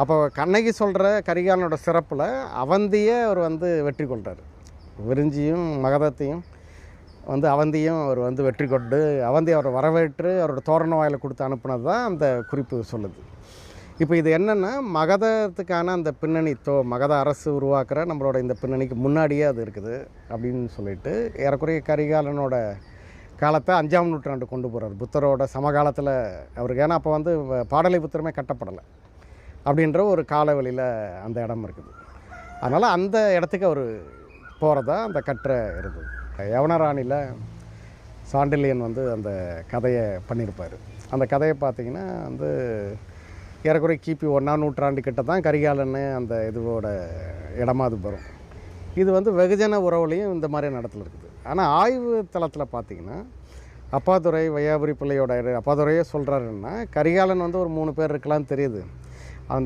அப்போ கண்ணகி சொல்கிற கரிகாலனோட சிறப்பில் அவந்தியை அவர் வந்து வெற்றி கொள்கிறார். விரிஞ்சியும் மகதத்தையும் வந்து அவந்தியும் அவர் வந்து வெற்றி கொண்டு அவந்தி அவரை வரவேற்று அவரோட தோரண வாயில் கொடுத்து அனுப்புனது தான் அந்த குறிப்பு சொல்லுது. இப்போ இது என்னென்னா மகதத்துக்கான அந்த பின்னணி மகத அரசு உருவாக்குற நம்மளோட இந்த பின்னணிக்கு முன்னாடியே அது இருக்குது அப்படின்னு சொல்லிட்டு ஏறக்குறைய கரிகாலனோட காலத்தை 5ஆம் நூற்றாண்டு கொண்டு போகிறார். புத்தரோட சமகாலத்தில் அவருக்கு. ஏன்னா அப்போ வந்து பாடலிபுத்திரமே கட்டப்படலை அப்படின்ற ஒரு காலவெளியில் அந்த இடம் இருக்குது. அதனால் அந்த இடத்துக்கு அவர் போகிறதா அந்த கட்டுரை இருந்தது. யவனராணியில் சாண்டில்யன் வந்து அந்த கதையை பண்ணியிருப்பார். அந்த கதையை பார்த்திங்கன்னா வந்து ஏறக்குறைய கிபி 1ஆம் நூற்றாண்டு கிட்ட தான் கரிகாலன் அந்த இதுவோட இடமா அது வரும். இது வந்து வெகுஜன உறவுலையும் இந்த மாதிரி நடத்துல இருக்குது. ஆனால் ஆய்வு தளத்தில் பார்த்திங்கன்னா அப்பாதுரை வையாபுரி பிள்ளையோட அப்பாதுரையே சொல்கிறாருன்னா கரிகாலன் வந்து ஒரு 3 பேர் இருக்கலாம்னு தெரியுது.